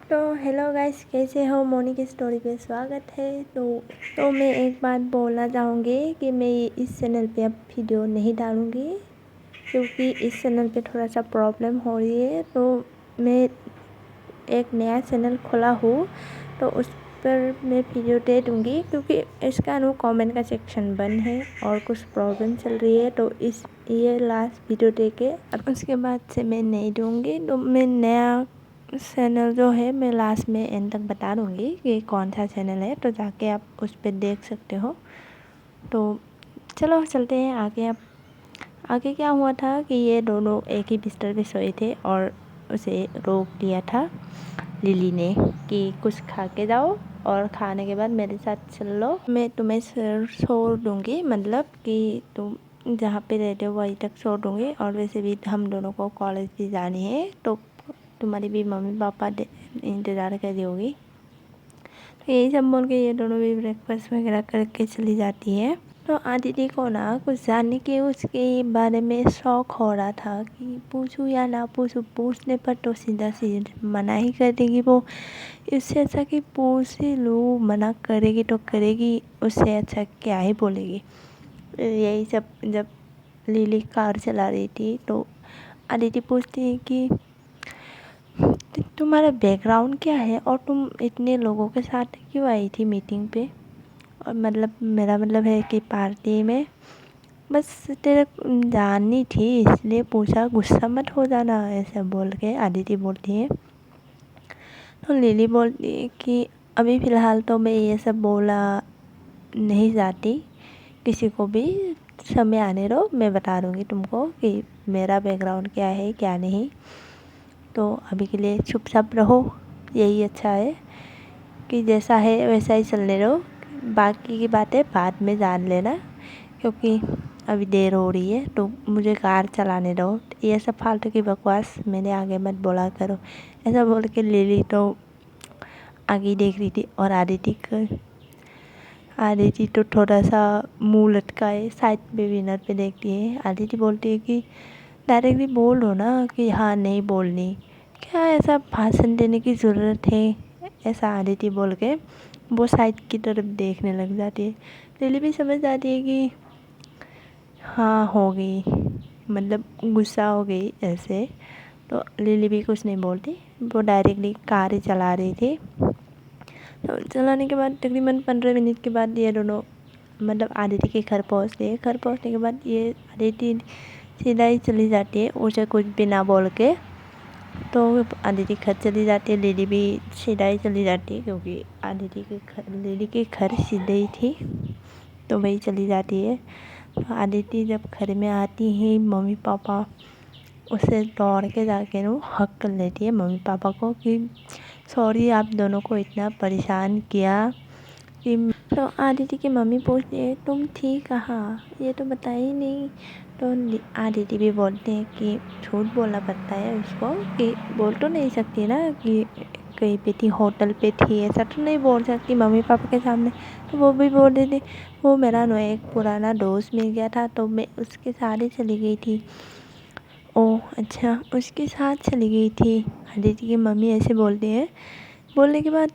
तो hello guys, कैसे हो? मोनी की स्टोरी पे स्वागत है। तो मैं एक बात बोलना चाहूँगी कि मैं इस चैनल पे अब वीडियो नहीं डालूँगी, क्योंकि इस चैनल पे थोड़ा सा प्रॉब्लम हो रही है। तो मैं एक नया चैनल खोला हूँ, तो उस पर मैं वीडियो दे दूँगी, क्योंकि इसका कमेंट का सेक्शन बंद है और कुछ प्रॉब्लम चल रही है। तो ये लास्ट वीडियो दे के अब उसके बाद से मैं नहीं दूँगी। तो मैं नया चैनल जो है मैं लास्ट में एंड तक बता दूँगी कि कौन सा चैनल है, तो जाके आप उस पर देख सकते हो। तो चलो चलते हैं आगे। अब आगे क्या हुआ था कि ये दोनों एक ही बिस्तर पे सोए थे और उसे रोक दिया था लिली ने कि कुछ खा के जाओ और खाने के बाद मेरे साथ चल लो, मैं तुम्हें छोड़ दूँगी, मतलब कि तुम जहाँ पे रहते हो वहीं तक छोड़ दूँगी। और वैसे भी हम दोनों को कॉलेज भी जानी है, तो तुम्हारी भी मम्मी पापा इंतज़ार कर रही होगी। तो यही सब बोल के ये दोनों भी ब्रेकफास्ट वगैरह करके चली जाती है। तो आदिति को ना कुछ जानने के उसके बारे में शौक हो रहा था कि पूछूं या ना पूछूं। पूछने पर तो सीधा सीधा मना ही कर देगी वो। इससे अच्छा कि पूछ ही लूँ, मना करेगी तो करेगी, उससे अच्छा क्या ही बोलेगी। यही सब जब लिली कार चला रही थी तो आदिति पूछती है कि तुम्हारा बैकग्राउंड क्या है और तुम इतने लोगों के साथ क्यों आई थी मीटिंग पे, और मतलब मेरा मतलब है कि पार्टी में। बस तेरे जाननी थी इसलिए पूछा, गुस्सा मत हो जाना, ऐसा बोल के आदिति बोलती है। तो लिली बोलती है कि अभी फ़िलहाल तो मैं ये सब बोला नहीं चाहती किसी को भी, समय आने दो, मैं बता दूँगी तुमको कि मेरा बैकग्राउंड क्या है क्या नहीं। तो अभी के लिए चुपचाप रहो, यही अच्छा है कि जैसा है वैसा ही चलने दो, बाकी की बातें बाद में जान लेना, क्योंकि अभी देर हो रही है। तो मुझे कार चलाने दो, ये सब फालतू की बकवास मेरे आगे मत बोला करो, ऐसा बोल के लिली तो आगे देख रही थी। और आदिति तो थोड़ा सा मुंह लटकाए साइड पे विनर पे देखती है। आदिति बोलती है कि डायरेक्टली बोल दो ना कि हाँ नहीं बोलनी, क्या ऐसा भाषण देने की ज़रूरत है, ऐसा आदिति बोल के वो साइड की तरफ देखने लग जाती है। लिली भी समझ जाती है कि हाँ हो गई, मतलब गुस्सा हो गई ऐसे। तो लिली भी कुछ नहीं बोलती, वो डायरेक्टली कार ही चला रही थी। तो चलाने के बाद तकरीबन 15 मिनट के बाद ये दोनों मतलब आदिति के घर पहुँचते हैं। घर पहुँचने के बाद ये आदिति सीधा ही चली जाती है उसे कुछ भी ना बोल के। तो आदिति घर चली जाती है, लिली भी सीधा ही चली जाती है, क्योंकि लिली के घर सीधे ही थी, तो वही चली जाती है। तो आदिति जब घर में आती है, मम्मी पापा उसे दौड़ के जाके हक कर लेती है मम्मी पापा को कि सॉरी आप दोनों को इतना परेशान किया कि। तो आदिति की मम्मी पूछती है तुम थी कहाँ, ये तो बताया ही नहीं। तो आदिति भी बोलते हैं कि झूठ बोलना पड़ता है उसको, कि बोल तो नहीं सकती ना कि कहीं पे थी, होटल पे थी, ऐसा तो नहीं बोल सकती मम्मी पापा के सामने। तो वो भी बोल देते वो मेरा एक पुराना दोस्त मिल गया था तो मैं उसके साथ ही चली गई थी। ओह अच्छा, उसके साथ चली गई थी, आदिति की मम्मी ऐसे बोलती है। बोलने के बाद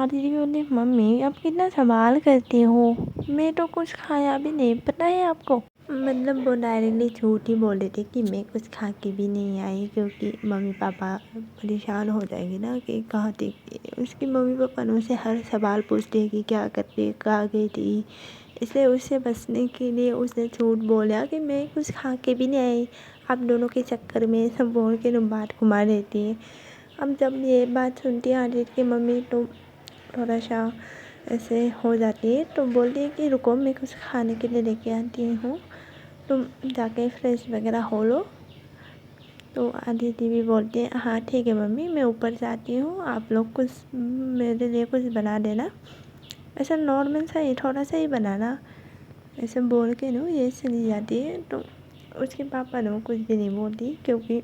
आदिति भी बोलती मम्मी आप कितना संभाल करती हो, मैं तो कुछ खाया भी नहीं, पता है आपको। मतलब वो डायरेक्टली झूठ ही बोल देते कि मैं कुछ खा के भी नहीं आई, क्योंकि मम्मी पापा परेशान हो जाएंगे ना कि कहाँ थी। उसकी मम्मी पापा ने उसे हर सवाल पूछते हैं कि क्या करती, कहाँ गई थी, इसलिए उससे बचने के लिए उसने झूठ बोला कि मैं कुछ खा के भी नहीं आई। आप दोनों के चक्कर में सब बोल के बात घुमा देती है। अब जब ये बात सुनती है आदित्य की मम्मी तो थोड़ा सा ऐसे हो जाती है। तो बोलती है कि रुको मैं कुछ खाने के लिए लेके आती हूँ, तुम जाके फ्रेश वगैरह हो लो। तो आदित्य भी बोलती है हाँ ठीक है मम्मी, मैं ऊपर जाती हूँ, आप लोग कुछ मेरे लिए कुछ बना देना, ऐसा नॉर्मल सा ही थोड़ा सा ही बनाना, ऐसे बोल के ये चली जाती है। तो उसके पापा कुछ भी नहीं बोलती, क्योंकि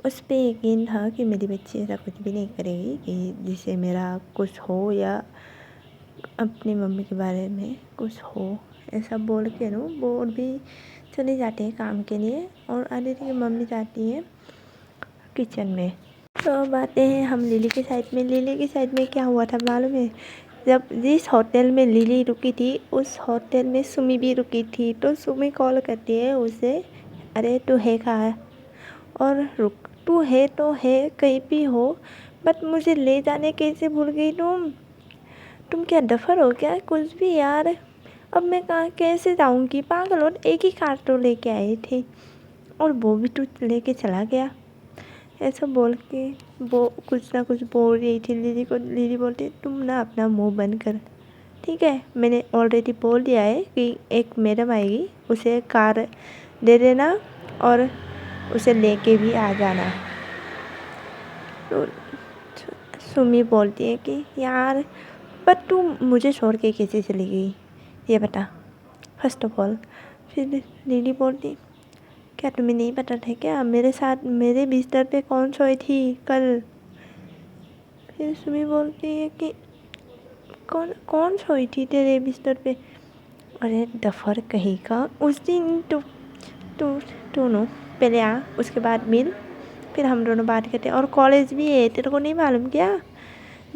उस पर यकीन था कि मेरी बच्ची ऐसा कुछ भी नहीं करेगी कि जिससे मेरा कुछ हो या अपनी मम्मी के बारे में कुछ हो, ऐसा बोल के वो भी चले जाते हैं काम के लिए। और आदित्य की मम्मी जाती है किचन में। तो अब आते हैं हम लिली के साइड में। लिली के साइड में क्या हुआ था मालूम है? जब जिस होटल में लिली रुकी थी उस होटल में सुमी भी रुकी थी। तो सुमी कॉल करती है उसे, अरे तू है कहाँ? और रुक, तू है तो है कहीं भी हो, बट मुझे ले जाने कैसे भूल गई तुम क्या डफर हो क्या? कुछ भी यार, अब मैं कहाँ कैसे जाऊँगी? पागल हो, एक ही कार तो लेके आए थे और वो भी तू लेके चला गया। ऐसा बोल के वो कुछ ना कुछ बोल रही थी लिली को। लिली बोलती, तुम ना अपना मुंह बंद कर, ठीक है? मैंने ऑलरेडी बोल दिया है कि एक मैडम आएगी, उसे कार दे देना और उसे लेके भी आ जाना। तो सुमी बोलती है कि यार, पर तू मुझे छोड़ के कैसे चली गई ये बता, फर्स्ट ऑफ ऑल। फिर लिली बोलती, क्या तुम्हें नहीं पता था क्या मेरे साथ मेरे बिस्तर पे कौन सोई थी कल? फिर सुमी बोलती है कि कौन कौन सोई थी तेरे बिस्तर पे? अरे डफर कहीं का, उस दिन तू तू तू नो पहले आ, उसके बाद मिल, फिर हम दोनों बात करते हैं। और कॉलेज भी है, तेरे को नहीं मालूम क्या?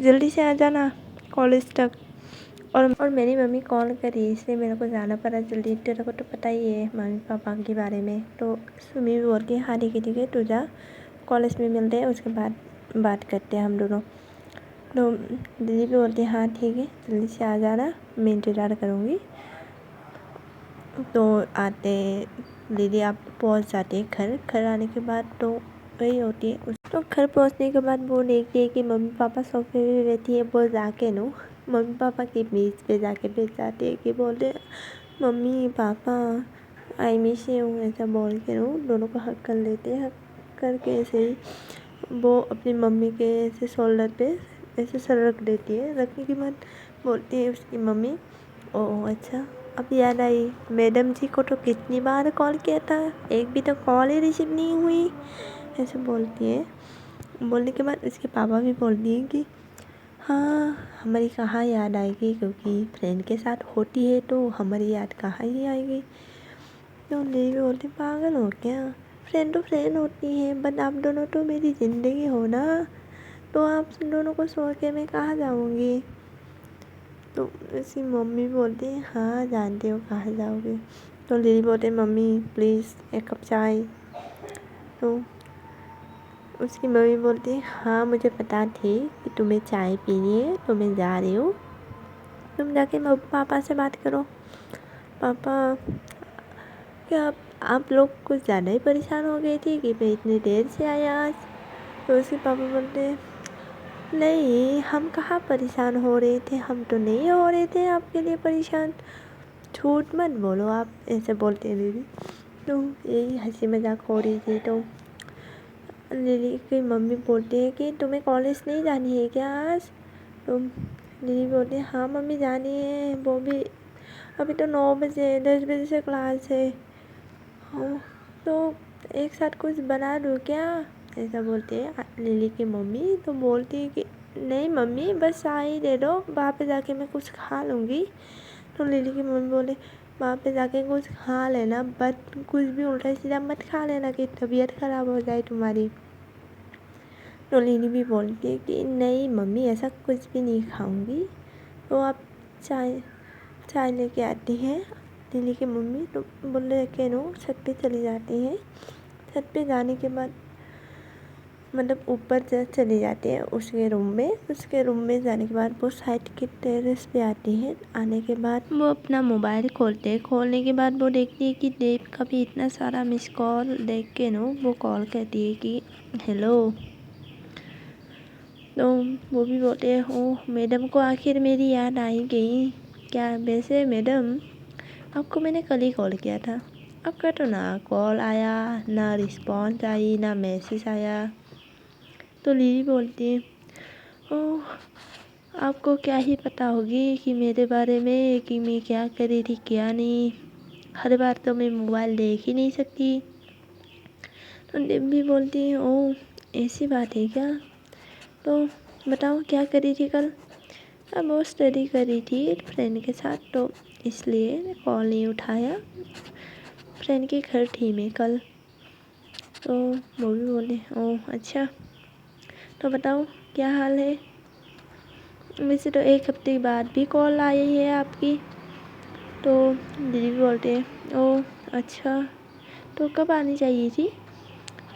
जल्दी से आ जाना कॉलेज तक। और मेरी मम्मी कॉल करी इसलिए मेरे को जाना पड़ा जल्दी। तेरे को तो पता ही है मम्मी पापा के बारे में। तो सुमी भी बोल के हाँ ठीक है तू जा, कॉलेज में मिलते हैं, उसके बाद बात करते हैं हम दोनों। तो दीदी भी बोलती है हाँ ठीक है जल्दी से आ जाना, मैं इंतज़ार करूँगी। तो आते दीदी आप पहुंच जाते हैं घर आने के बाद तो वही होती है। तो घर पहुंचने के बाद वो देखती है कि मम्मी पापा सोफे में बैठी है। वो जाके नो मम्मी पापा के बीच पे जाके बैठ जाती है कि बोलते mummy papa I miss you, ऐसा बोल के नो दोनों को हक कर लेते हैं। हक करके ऐसे ही वो अपनी मम्मी के ऐसे शोल्डर पे ऐसे सर रख देती है। रखने के बाद बोलती है उसकी मम्मी, ओह अच्छा अब याद आई, मैडम जी को तो कितनी बार कॉल किया था, एक भी तो कॉल ही रिसीव नहीं हुई, ऐसे बोलती है। बोलने के बाद उसके पापा भी बोलती हैं कि हाँ हमारी कहाँ याद आएगी, क्योंकि फ्रेंड के साथ होती है तो हमारी याद कहाँ ही आएगी। तो नहीं भी बोलती पागल हो क्या, फ्रेंड तो फ्रेंड होती है, बट आप दोनों तो मेरी ज़िंदगी हो ना, तो आप दोनों को छोड़ के मैं कहाँ जाऊँगी? तो उसकी मम्मी बोलती है हाँ जानती हो कहाँ जाओगे। तो लिली बोलते मम्मी प्लीज़ एक कप चाय। तो उसकी मम्मी बोलती है हाँ मुझे पता थी कि तुम्हें चाय पीनी है तो मैं जा रही हूँ, तुम जाके पापा से बात करो। पापा क्या आप लोग कुछ ज़्यादा ही परेशान हो गई थी कि मैं इतनी देर से आया आज? तो उसके पापा बोलते हैं नहीं हम कहाँ परेशान हो रहे थे, हम तो नहीं हो रहे थे आपके लिए परेशान, झूठ मत बोलो आप, ऐसे बोलते हैं दीदी। तो यही हंसी मजाक हो रही थी। तो लिली की मम्मी बोलती है कि तुम्हें कॉलेज नहीं जानी है क्या आज? तो लिली बोलती है हाँ मम्मी जानी है, वो भी अभी तो 9 बजे 10 बजे से क्लास है। हाँ तो एक साथ कुछ बना दूँ क्या, ऐसा बोलती है लिली की मम्मी। तो बोलती है कि नहीं मम्मी बस चाय दे दो, वहाँ पे जाके मैं कुछ खा लूँगी। तो लिली की मम्मी बोले वहाँ पे जाके कुछ खा लेना, बट कुछ भी उल्टा सीधा मत खा लेना कि तबीयत ख़राब हो जाए तुम्हारी। तो लिली भी बोलती है कि नहीं मम्मी ऐसा कुछ भी नहीं खाऊंगी। तो आप चाय चाय लेके आती हैं लिली की मम्मी। तो बोले के नो छत पे चली जाती हैं। छत पे जाने के बाद मतलब ऊपर चली जाती है उसके रूम में। उसके रूम में जाने के बाद वो साइड के टेरेस पे आती है। आने के बाद वो अपना मोबाइल खोलते हैं। खोलने के बाद वो देखती है कि देव का भी इतना सारा मिस कॉल देख के नो वो कॉल करती है कि हेलो। तो वो भी बोलते हैं ओह मैडम को आखिर मेरी याद आई गई क्या? वैसे मैडम आपको मैंने कल ही कॉल किया था, आपका तो ना कॉल आया ना रिस्पॉन्स आई ना मैसेज आया। तो लिली बोलती है ओह आपको क्या ही पता होगी कि मेरे बारे में कि मैं क्या करी थी क्या नहीं, हर बार तो मैं मोबाइल देख ही नहीं सकती। तो देव भी बोलती है ओह ऐसी बात है क्या, तो बताओ क्या करी थी कल? अब वो स्टडी करी थी फ्रेंड के साथ तो इसलिए कॉल नहीं उठाया, फ्रेंड के घर थी मैं कल। तो वो भी बोले ओह अच्छा। तो बताओ क्या हाल है। वैसे तो 1 हफ्ते बाद भी कॉल आई है आपकी। तो दीदी भी बोलते हैं ओ अच्छा, तो कब आनी चाहिए थी।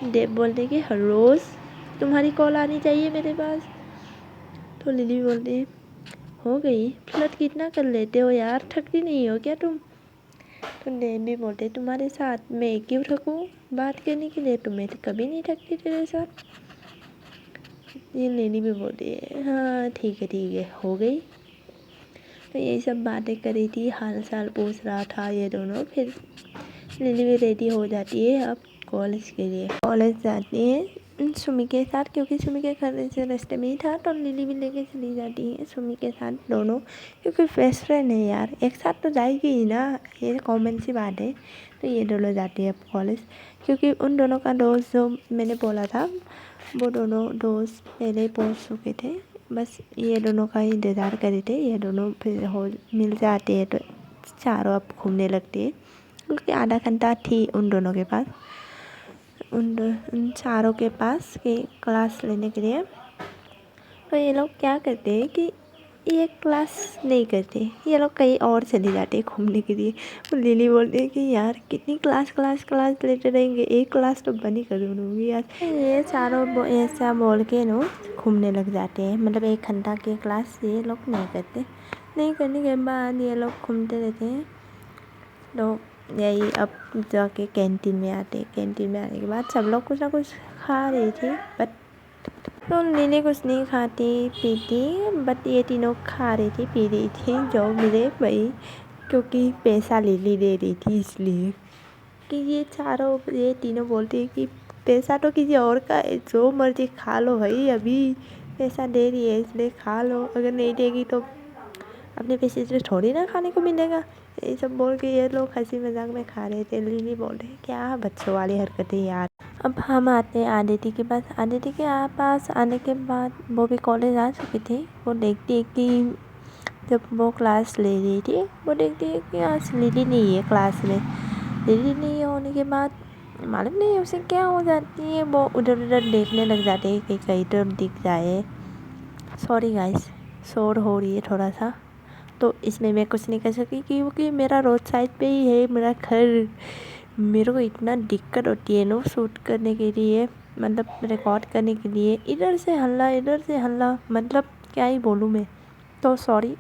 देव बोलते कि हर रोज़ तुम्हारी कॉल आनी चाहिए मेरे पास। तो लिली बोलते हैं हो गई, फ्लर्ट कितना कर लेते हो यार, थकती नहीं हो क्या तुम। तो देव भी बोलते तुम्हारे साथ मैं क्यों थकूँ, बात करने के लिए तो मैं कभी नहीं थकती तेरे साथ। ये लिली भी बोलती है हाँ ठीक है हो गई। तो यही सब बातें करी थी, हाल चाल पूछ रहा था ये दोनों। फिर लिली भी रेडी हो जाती है अब कॉलेज के लिए। कॉलेज जाती है सुमी के साथ, क्योंकि सुमी के घर से रास्ते में ही था। तो लिली भी लेके चली जाती है सुमी के साथ दोनों, क्योंकि बेस्ट फ्रेंड है यार, एक साथ तो जाएगी ही ना, ये कॉमन सी बात है। तो ये दोनों जाती है अब कॉलेज, क्योंकि उन दोनों का दोस्त जो मैंने बोला था वो दोनों दोस्त पहले ही पहुँच चुके थे। बस ये दोनों का ही इंतज़ार कर रहे थे। ये दोनों फिर हो मिल जाते हैं तो चारों अब घूमने लगते हैं, क्योंकि आधा घंटा थी उन दोनों के पास, उन चारों के पास कि क्लास लेने के लिए। तो ये लोग क्या करते हैं कि ये क्लास नहीं करते, ये लोग कहीं और चले जाते हैं घूमने के लिए। वो लिली बोलते हैं कि यार कितनी क्लास लेते रहेंगे, एक क्लास तो बनी कर दूँगी आज। ये चारों ऐसा बोल के नो घूमने लग जाते हैं। मतलब 1 घंटा की क्लास ये लोग नहीं करते, नहीं करने के बाद ये लोग घूमते रहते हैं। तो यही अब जाके कैंटीन में आते, कैंटीन में आने के बाद सब लोग कुछ ना कुछ खा रही थी, बट तो लिली कुछ नहीं खाती पीती, बट ये तीनों खा रही थी पी रही थी जो मिले वही, क्योंकि पैसा लिली दे रही थी इसलिए। कि ये तीनों बोलती है कि पैसा तो किसी और का है, जो मर्जी खा लो भाई, अभी पैसा दे रही है इसलिए खा लो, अगर नहीं देगी तो अपने पैसे से थोड़ी ना खाने को मिलेगा। ये सब बोल के ये लोग हंसी मजाक में खा रहे थे। लिली बोल रहे क्या बच्चों वाली हरकतें यार। अब हम आते हैं आदिति के पास। आदिति के पास आने के बाद वो भी कॉलेज आ चुकी थी। वो देखती है कि जब वो क्लास ले रही थी वो देखती है कि आज लिली नहीं है क्लास में। लिली नहीं होने के बाद मालूम नहीं उसे क्या हो जाती है, वो उधर उधर देखने लग जाते हैं कि कहीं तो दिख जाए। सॉरी गाइस, शोर हो रही है थोड़ा सा, तो इसमें मैं कुछ नहीं कर सकी, क्योंकि मेरा रोड साइड पे ही है मेरा घर। मेरे को इतना दिक्कत होती है ना शूट करने के लिए, मतलब रिकॉर्ड करने के लिए, इधर से हल्ला, मतलब क्या ही बोलूँ मैं। तो सॉरी,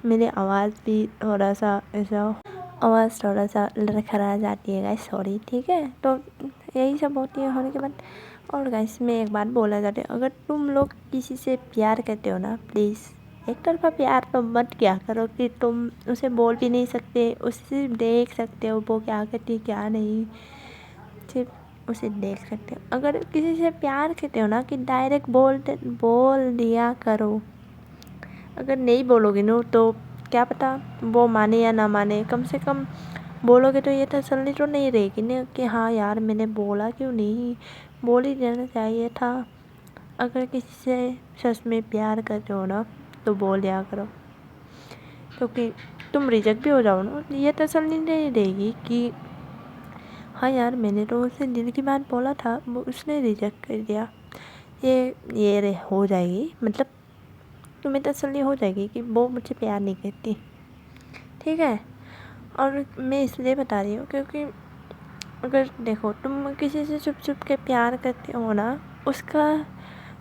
मेरी आवाज़ भी थोड़ा सा लड़खड़ा जाती है गाइस, सॉरी ठीक है। तो यही सब होती है होने के बाद। और गाइस मैं एक बात बोलना चाहती हूँ, अगर तुम लोग किसी से प्यार करते हो ना, प्लीज़ एक तरफा प्यार तो मत क्या करो कि तुम उसे बोल भी नहीं सकते, उसे देख सकते हो वो क्या करती क्या नहीं, सिर्फ उसे देख सकते हो। अगर किसी से प्यार करते हो ना कि डायरेक्ट बोल दिया करो। अगर नहीं बोलोगे ना तो क्या पता वो माने या ना माने, कम से कम बोलोगे तो ये तसल्ली तो नहीं रहेगी ना कि हाँ यार मैंने बोला क्यों नहीं, बोल ही देना चाहिए था। अगर किसी से सच में प्यार करते हो ना तो बोल दिया करो, क्योंकि तुम रिजेक्ट भी हो जाओ ना ये तसल्ली नहीं रहेगी कि हाँ यार मैंने तो उसे दिल की बात बोला था, वो उसने रिजेक्ट कर दिया। ये हो जाएगी, मतलब तुम्हें तसल्ली हो जाएगी कि वो मुझे प्यार नहीं करती, ठीक है। और मैं इसलिए बता रही हूँ क्योंकि अगर देखो तुम किसी से चुप चुप के प्यार करते हो ना, उसका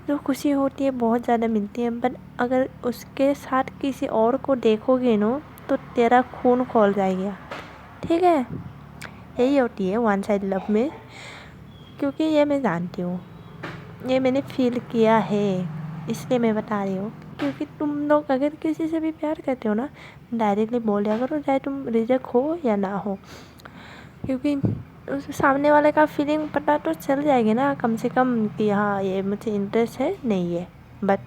जो खुशी होती है बहुत ज़्यादा मिलती है, बट अगर उसके साथ किसी और को देखोगे ना तो तेरा खून खौल जाएगा, ठीक है। यही होती है वन साइड लव में, क्योंकि ये मैं जानती हूँ, ये मैंने फील किया है, इसलिए मैं बता रही हूँ। क्योंकि तुम लोग अगर किसी से भी प्यार करते हो ना डायरेक्टली बोल दिया करो, चाहे तुम रिजेक्ट हो या ना हो, क्योंकि उस सामने वाले का फीलिंग पता तो चल जाएगी ना कम से कम कि हाँ ये मुझे इंटरेस्ट है नहीं है, बट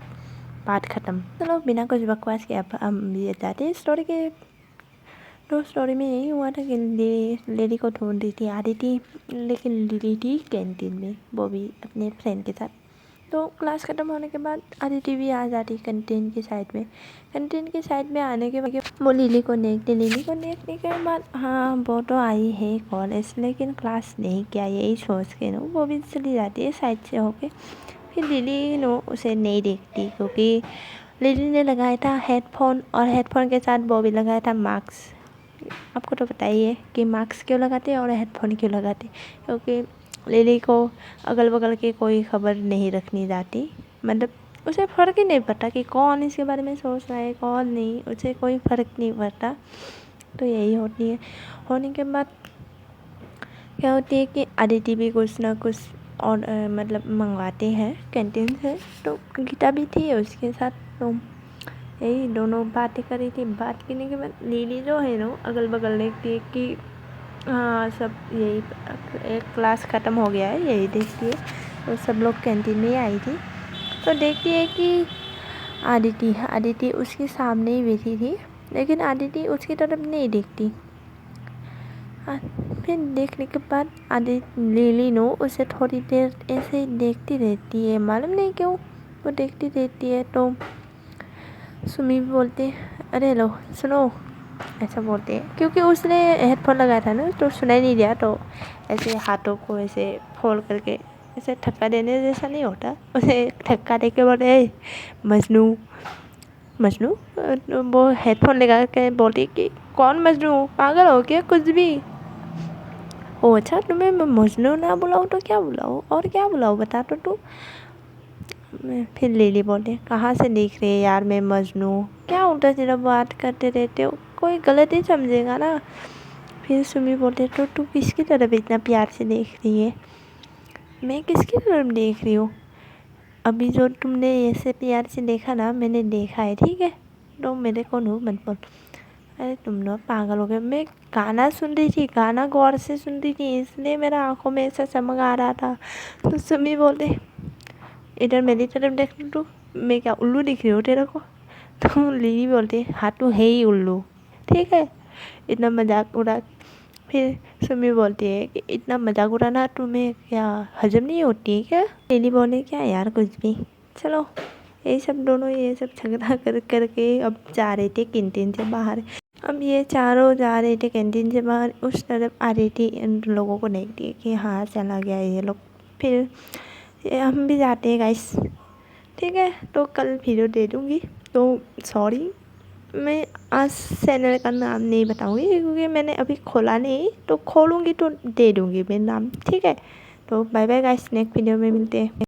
बात ख़त्म। चलो बिना कुछ बकवास के अब हम ये जाते हैं स्टोरी के। तो स्टोरी में यही हुआ था कि लेडी को ढूंढ रही थी आदिति, लेकिन लिली थी कैंटीन में, वो भी अपने फ्रेंड के साथ। तो क्लास ख़त्म होने के बाद आदिति भी आ जाती कैंटीन की साइड में। कैंटीन की साइड में आने के बाद वो लिली को देखने के बाद हाँ वो तो आई है कॉलेज, लेकिन क्लास नहीं किया, यही सोच के ना वो भी चली जाती है साइड से होके। फिर लिली नो उसे नहीं देखती क्योंकि लिली ने लगाया था हेडफोन और हेडफोन के साथ वो भी लगाया था मास्क। आपको तो पता ही है कि मास्क क्यों लगाते हैं और हेडफोन क्यों लगाते, क्योंकि लिली को अगल बगल की कोई खबर नहीं रखनी जाती, मतलब उसे फ़र्क ही नहीं पड़ता कि कौन इसके बारे में सोच रहा है कौन नहीं, उसे कोई फ़र्क नहीं पड़ता। तो यही होती है। होने के बाद क्या होती है कि अदिति भी कुछ ना कुछ और मतलब मंगवाते हैं कैंटीन से, तो गीता भी थी उसके साथ। तो यही दोनों बातें कर रही थी। बात करने के बाद लिली जो है ना अगल बगल देखती है कि हाँ सब यही एक क्लास ख़त्म हो गया है, यही देखती है। तो सब लोग कैंटीन में आई थी, तो देखती है कि आदिति उसके सामने ही बैठी थी, लेकिन आदिति उसकी तरफ नहीं देखती। फिर देखने के बाद लिली नो उसे थोड़ी देर ऐसे देखती रहती है, मालूम नहीं क्यों वो देखती रहती है। तो सुमी भी बोलते अरे लो सुनो, ऐसा बोलते हैं क्योंकि उसने हेडफोन लगाया था ना तो सुनाई नहीं दिया। तो ऐसे हाथों को ऐसे फोल्ड करके ऐसे धक्का देने जैसा नहीं होता, उसे धक्का दे के बोले मजनू मजनू। वो हेडफोन लगा के बोलती कि कौन मजनू, पागल हो क्या कुछ भी। ओ अच्छा, तुम्हें मैं मजनू ना बुलाऊँ तो क्या बुलाऊँ, और क्या बुलाऊँ बता तो तू। फिर लिली बोले कहाँ से दिख रही है यार मैं मजनू, क्या उल्टा सीधा बात करते रहते हो, कोई गलत ही समझेगा ना। फिर सुमी बोलते तो तू किसकी तरफ इतना प्यार से देख रही है। मैं किसकी तरफ देख रही हूँ, अभी जो तुमने ऐसे प्यार से देखा ना मैंने देखा है, ठीक है, तो मेरे को नो मत बोल। अरे तुम ना पागल हो गए, मैं गाना सुन रही थी, गाना गौर से सुन रही थी, इसलिए मेरा आंखों में ऐसा चमक आ रहा था। तो सुमी बोलते इधर मेरी तरफ देख तू, मैं क्या उल्लू दिख रही हूँ तेरे को। तो लिली बोलती हाँ तू है ही उल्लू, ठीक है, इतना मजाक उड़ा। फिर सुमी बोलती है कि इतना मजाक उड़ाना तुम्हें क्या हजम नहीं होती है क्या। लिली बोले क्या यार कुछ भी, चलो। ये सब दोनों ये सब झगड़ा कर करके अब जा रहे थे कैंटीन से बाहर। अब ये चारों जा रहे थे कैंटीन से बाहर, उस तरफ आ रही थी, इन लोगों को देख दिए कि हाँ चला गया ये लोग। फिर हम भी जाते हैं गाइस, ठीक है, तो कल वीडियो दे दूँगी। तो सॉरी मैं आज चैनल का नाम नहीं बताऊँगी क्योंकि मैंने अभी खोला नहीं, तो खोलूँगी तो दे दूँगी मैं नाम, ठीक है। तो bye bye guys, next video में मिलते हैं।